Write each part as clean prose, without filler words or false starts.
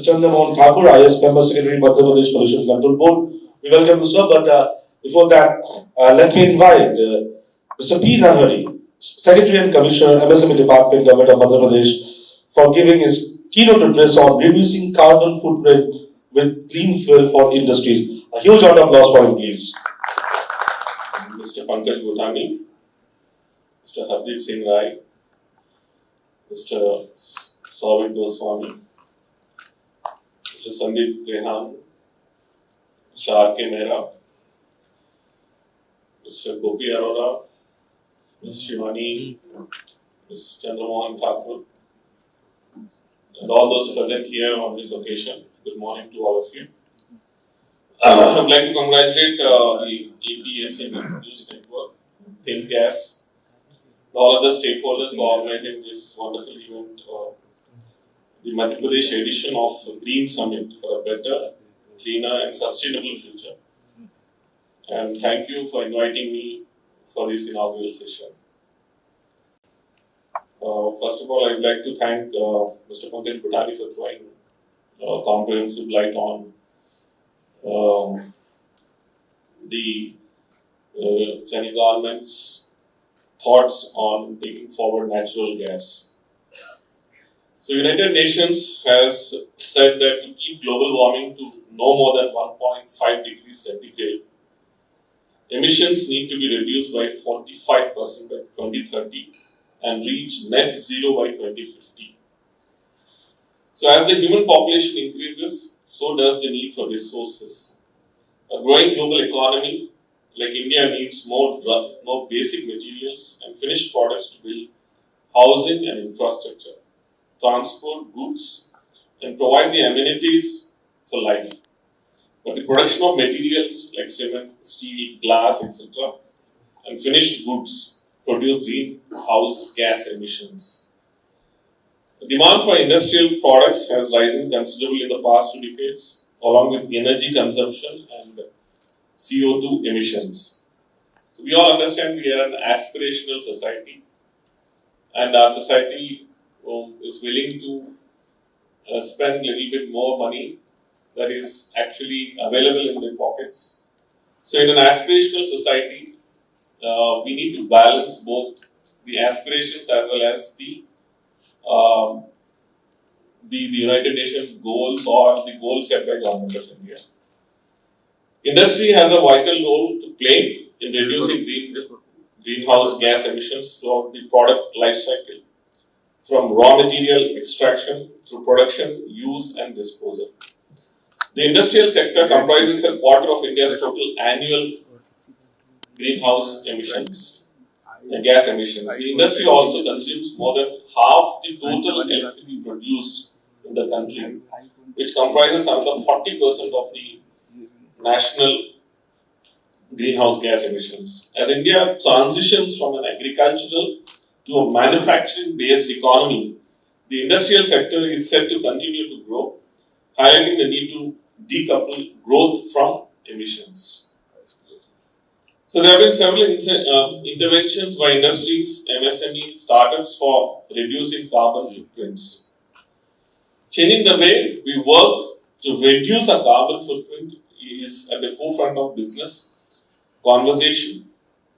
Chandramohan Thakur, IAS Member Secretary, Madhya Pradesh Pollution Control Board. We welcome you, sir. But before that, let me invite Mr. P Narahari, Secretary and Commissioner, MSME Department, Govt of Madhya Pradesh, for giving his keynote address on reducing carbon footprint with clean fuel for industries. A huge round of applause for him, please. Mr. Pankaj Bhutani, Mr. Hardeep Singh Rai, Mr. Souvik Goswami, Mr. Sandeep Trehan, Mr. R.K. Mehra, Mr. Gopi Arora, Ms. Shivani, Ms. Chandramohan Thakur, and all those present here on this occasion. Good morning to all of you. I would like to congratulate the APSA News Network, ThinGas, all other stakeholders for organizing this wonderful event, the Madhya Pradesh Edition of Green Summit for a better, cleaner and sustainable future. And thank you for inviting me for this inaugural session. First of all, I would like to thank Mr. Pankaj Bhutani for throwing comprehensive light on the Central government's thoughts on taking forward natural gas. So, United Nations has said that to keep global warming to no more than 1.5 degrees centigrade, emissions need to be reduced by 45% by 2030 and reach net zero by 2050. So, as the human population increases, so does the need for resources. A growing global economy like India needs more basic materials and finished products to build housing and infrastructure, transport goods, and provide the amenities for life. But the production of materials like cement, steel, glass, etc., and finished goods produce greenhouse gas emissions. The demand for industrial products has risen considerably in the past 2 decades, along with energy consumption and CO2 emissions. So we all understand we are an aspirational society, and our society is willing to spend a little bit more money that is actually available in their pockets. So in an aspirational society, we need to balance both the aspirations as well as the United Nations goals or the goals set by Government of India. Industry has a vital role to play in reducing greenhouse gas emissions throughout the product life cycle, from raw material extraction through production, use and disposal. The industrial sector comprises a quarter of India's total annual greenhouse emissions, gas emissions. The industry also consumes more than half the total electricity produced in the country, which comprises another 40% of the national greenhouse gas emissions. As India transitions from an agricultural to a manufacturing-based economy, the industrial sector is set to continue to grow, highlighting the need to decouple growth from emissions. So there have been several interventions by industries, MSME, startups for reducing carbon footprints. Changing the way we work to reduce our carbon footprint is at the forefront of business conversation.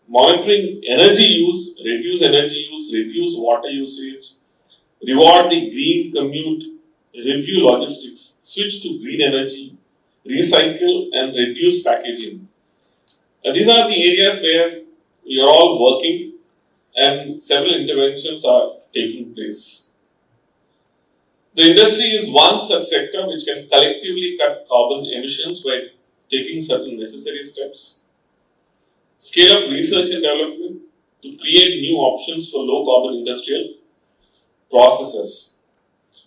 Monitoring energy use, reduce water usage, reward the green commute, review logistics, switch to green energy, recycle and reduce packaging. These are the areas where we are all working and several interventions are taking place. The industry is one such sector which can collectively cut carbon emissions by taking certain necessary steps. Scale up research and development to create new options for low carbon industrial processes.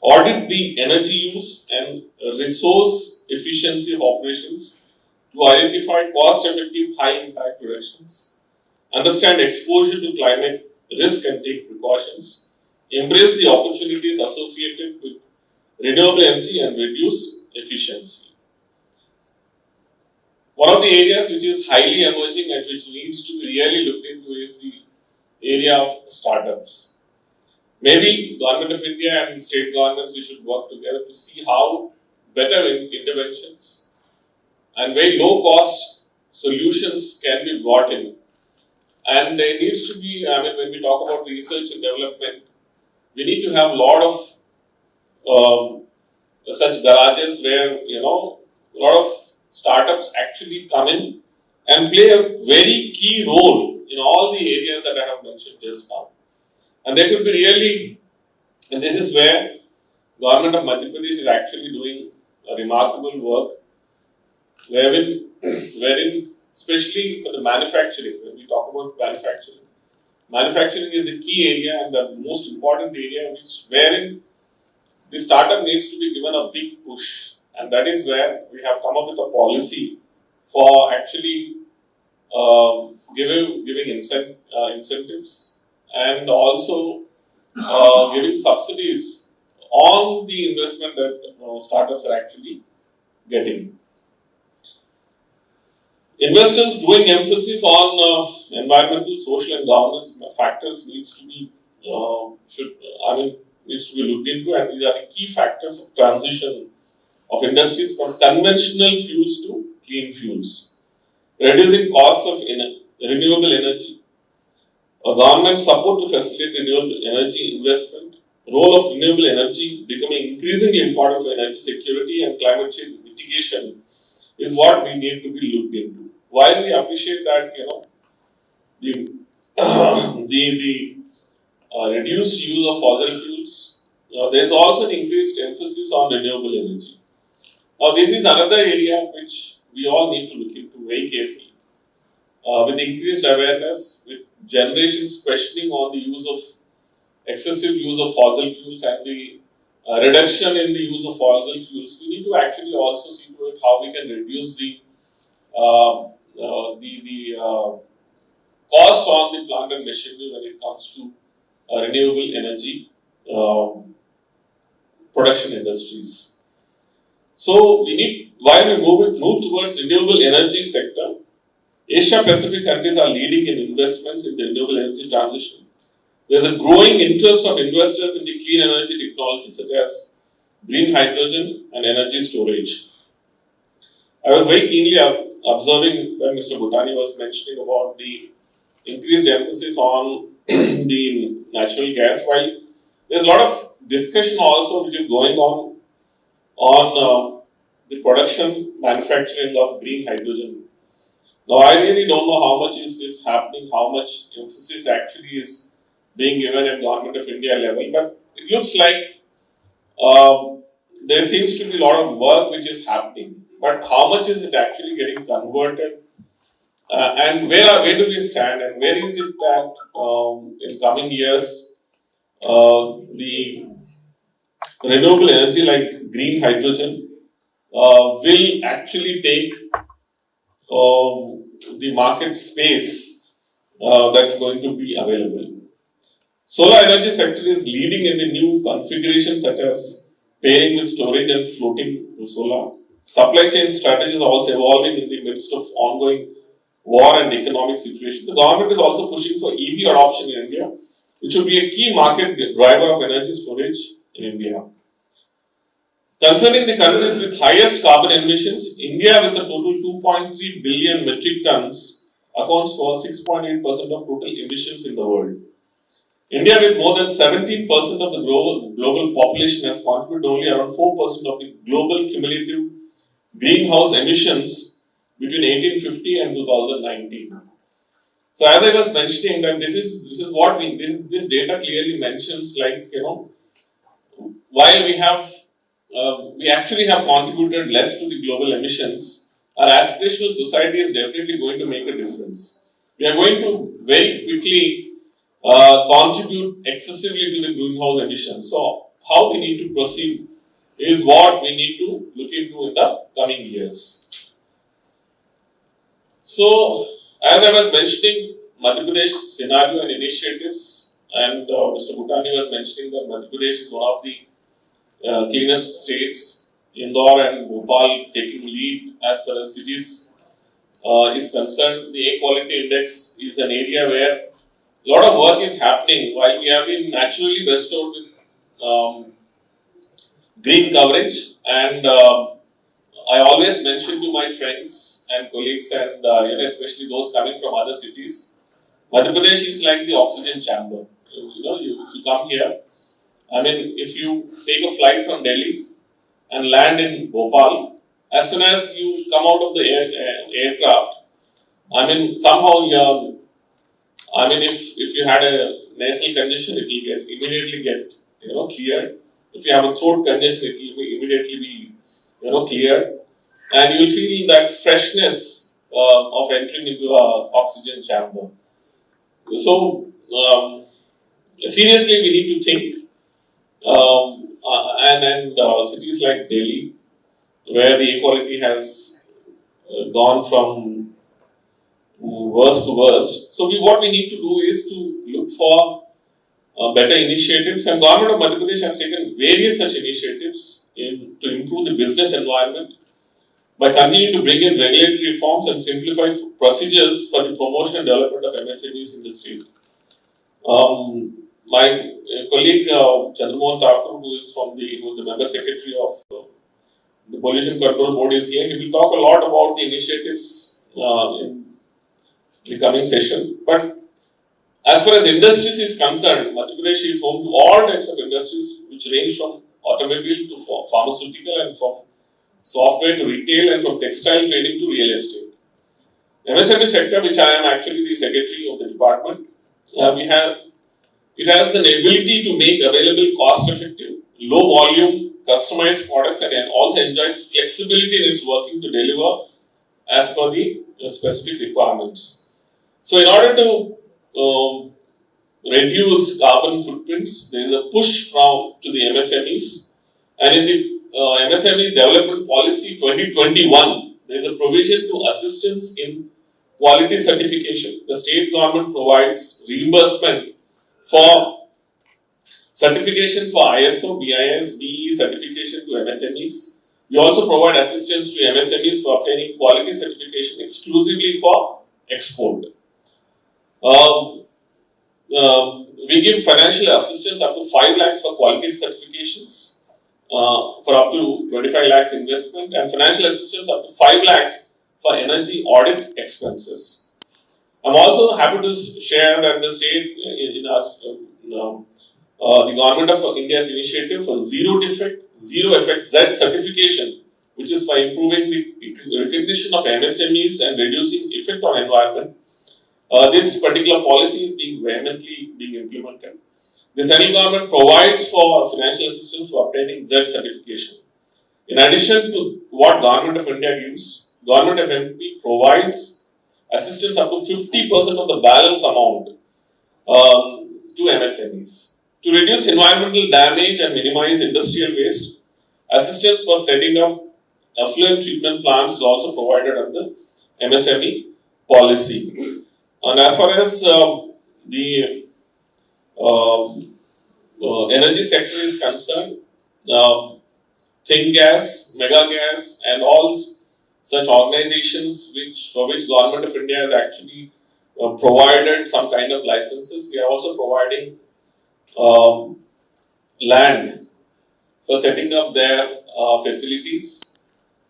Audit the energy use and resource efficiency of operations to identify cost-effective high-impact productions. Understand exposure to climate risk and take precautions. Embrace the opportunities associated with renewable energy and reduce efficiency. One of the areas which is highly emerging and which needs to be really looked into is the area of startups. Maybe Government of India and state governments, we should work together to see how better interventions and very low cost solutions can be brought in. And there needs to be, I mean, when we talk about research and development, we need to have a lot of such garages where, a lot of startups actually come in and play a very key role in all the areas that I have mentioned just now. And they could be really, and this is where Government of Madhya Pradesh is actually doing a remarkable work, wherein especially for the manufacturing, when we talk about manufacturing is the key area and the most important area wherein the startup needs to be given a big push, and that is where we have come up with a policy for actually giving incentives and also giving subsidies on the investment that startups are actually getting. Investors' growing emphasis on environmental, social, and governance factors needs to be looked into, and these are the key factors of transition of industries from conventional fuels to clean fuels. Reducing costs of renewable energy, government support to facilitate renewable energy investment, role of renewable energy becoming increasingly important for energy security and climate change mitigation is what we need to be looked into. While we appreciate that, the reduced use of fossil fuels, there is also an increased emphasis on renewable energy. Now, this is another area which we all need to look into very carefully. With increased awareness, with generations questioning on the excessive use of fossil fuels and the reduction in the use of fossil fuels, we need to actually also see to it how we can reduce the costs on the plant and machinery when it comes to renewable energy production industries. So while we move towards renewable energy sector, Asia Pacific countries are leading in investments in the renewable energy transition. There is a growing interest of investors in the clean energy technology such as green hydrogen and energy storage. I was very keenly observing when Mr. Bhutani was mentioning about the increased emphasis on the natural gas, while there's a lot of discussion also which is going on the production, manufacturing of green hydrogen. Now, I really don't know how much is this happening, how much emphasis actually is being given at Government of India level, but it looks like there seems to be a lot of work which is happening. But how much is it actually getting converted? And where do we stand? And where is it that in coming years the renewable energy like green hydrogen will actually take the market space that's going to be available? Solar energy sector is leading in the new configurations such as pairing with storage and floating solar. Supply chain strategies are also evolving in the midst of ongoing war and economic situation. The government is also pushing for EV adoption in India, which will be a key market driver of energy storage in India. Concerning the countries with highest carbon emissions, India with a total 2.3 billion metric tons accounts for 6.8% of total emissions in the world. India with more than 17% of the global population has contributed only around 4% of the global cumulative greenhouse emissions between 1850 and 2019. So as I was mentioning that this is what this data clearly mentions, like, while we actually have contributed less to the global emissions, our aspirational society is definitely going to make a difference. We are going to very quickly contribute excessively to the greenhouse emissions. So how we need to proceed is what we need to look into in the coming years. So, as I was mentioning, Madhya Pradesh scenario and initiatives, and Mr. Bhutani was mentioning that Madhya Pradesh is one of the cleanest states. Indore and Bhopal taking lead as far as cities is concerned. The air quality index is an area where a lot of work is happening. While we have been naturally bestowed with green coverage, and I always mention to my friends and colleagues, and especially those coming from other cities, Madhya Pradesh is like the oxygen chamber. If you come here, I mean, if you take a flight from Delhi and land in Bhopal, as soon as you come out of the aircraft, I mean, somehow I mean, if you had a nasal congestion, it will immediately get cleared. If you have a throat congestion, it will immediately be cleared, and you will feel that freshness of entering into a oxygen chamber. So seriously, we need to think, and cities like Delhi, where the air quality has gone from worst to worst. So what we need to do is to look for better initiatives, and Government of Madhya Pradesh has taken various such initiatives to improve the business environment by continuing to bring in regulatory reforms and simplify procedures for the promotion and development of MSMEs in the state. My colleague Chandramohan Thakur, who is the member secretary of the Pollution Control Board, is here. He will talk a lot about the initiatives in the coming session. But as far as industries is concerned, Madhya Pradesh is home to all types of industries, which range from automobile to pharmaceutical, and from software to retail, and from textile trading to real estate. MSME sector, which I am actually the secretary of the department, it has an ability to make available cost-effective, low-volume, customized products, and also enjoys flexibility in its working to deliver as per the specific requirements. So, in order to reduce carbon footprints, there is a push to the MSMEs, and in the MSME Development Policy 2021, there is a provision to assistance in quality certification. The state government provides reimbursement for certification for ISO, BIS, BE certification to MSMEs. We also provide assistance to MSMEs for obtaining quality certification exclusively for export. We give financial assistance up to 5 lakhs for quality certifications, for up to 25 lakhs investment, and financial assistance up to 5 lakhs for energy audit expenses. I'm also happy to share that the state, the Government of India's initiative for Zero Defect, Zero Effect Z certification, which is for improving the recognition of MSMEs and reducing effect on environment. This particular policy is vehemently being implemented. The central government provides for financial assistance for obtaining Z certification. In addition to what Government of India gives, Government of MP provides assistance up to 50% of the balance amount to MSMEs. To reduce environmental damage and minimize industrial waste, assistance for setting up effluent treatment plants is also provided under MSME policy. And as far as the energy sector is concerned, Think Gas, Mega Gas, and all such organizations for which Government of India has actually provided some kind of licenses. We are also providing land for setting up their facilities.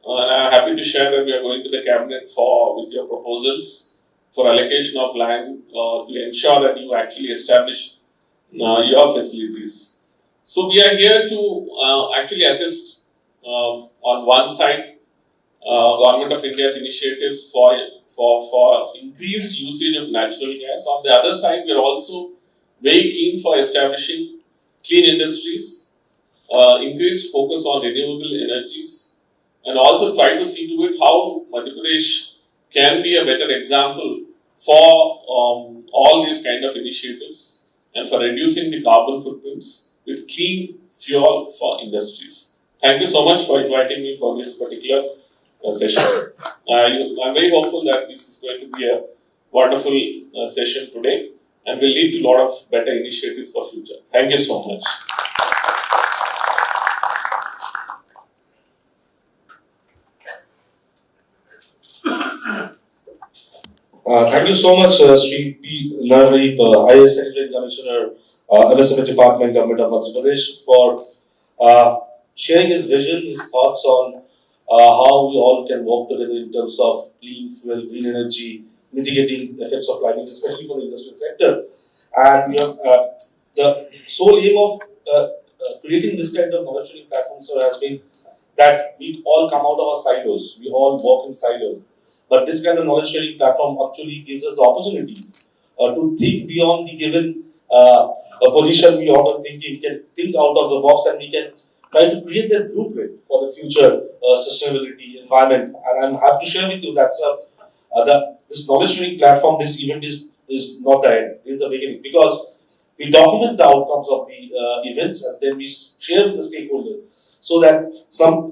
I am happy to share that we are going to the cabinet with your proposals for allocation of land to ensure that you actually establish your facilities. So we are here to actually assist on one side Government of India's initiatives for increased usage of natural gas. On the other side, we are also very keen for establishing clean industries, increased focus on renewable energies, and also try to see to it how Madhya Pradesh can be a better example for all these kind of initiatives and for reducing the carbon footprints with clean fuel for industries. Thank you so much for inviting me for this particular session. I'm very hopeful that this is going to be a wonderful session today and will lead to a lot of better initiatives for future. Thank you so much. Thank you so much, Sri P Narahari IAS Secretary and Commissioner, MSME Department, Government of Madhya Pradesh, for sharing his vision, his thoughts on how we all can work together in terms of clean fuel, green energy, mitigating the effects of climate, especially for the industrial sector. And the sole aim of creating this kind of knowledge sharing platform, sir, has been that we all come out of our silos, we all work in silos. But this kind of knowledge sharing platform actually gives us the opportunity to think beyond the given position we often think. We can think out of the box and we can try to create that blueprint for the future sustainability environment. And I'm happy to share with you that this knowledge sharing platform, this event is not the end, it is the beginning, because we document the outcomes of the events and then we share with the stakeholders so that some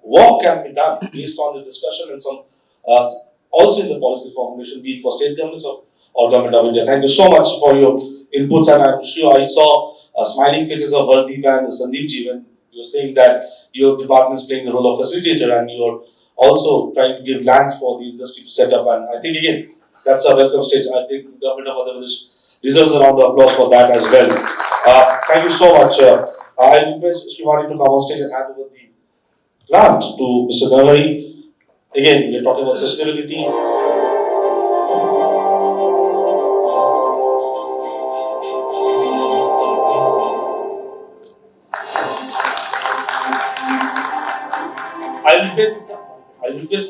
work can be done based on the discussion and some also in the policy formulation, be it for state governments or government of India. Thank you so much for your inputs, and I'm sure I saw smiling faces of Hardeep and Sandeep ji when you were saying that your department is playing the role of facilitator and you're also trying to give lands for the industry to set up. And I think again, that's a welcome stage. I think the government of Madhya Pradesh deserves a round of applause for that as well. Thank you so much. I request Shivani to come on stage and hand over the grant to Mr. Narahari. Again, we are talking about sustainability. I'll request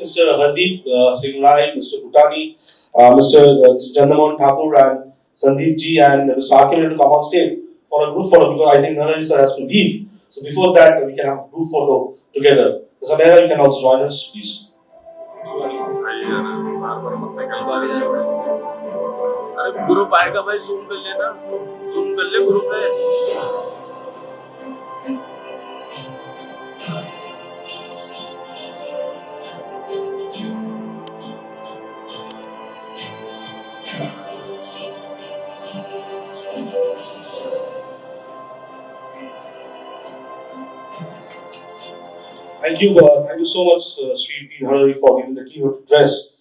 Mr. Hardeep Singh Rai, Mr. Bhutani, Mr. Chandamohan Thakur and Sandeep ji and Mr. Akil to come on stage for a group photo, because I think Narahari sir has to leave. So before that, we can have a group photo together. Mr. Mehra, you can also join us, please. Group आएगा भाई, zoom कर लेना, zoom कर ले group में. Thank you so much, Sri P Narahari, for giving the keynote address.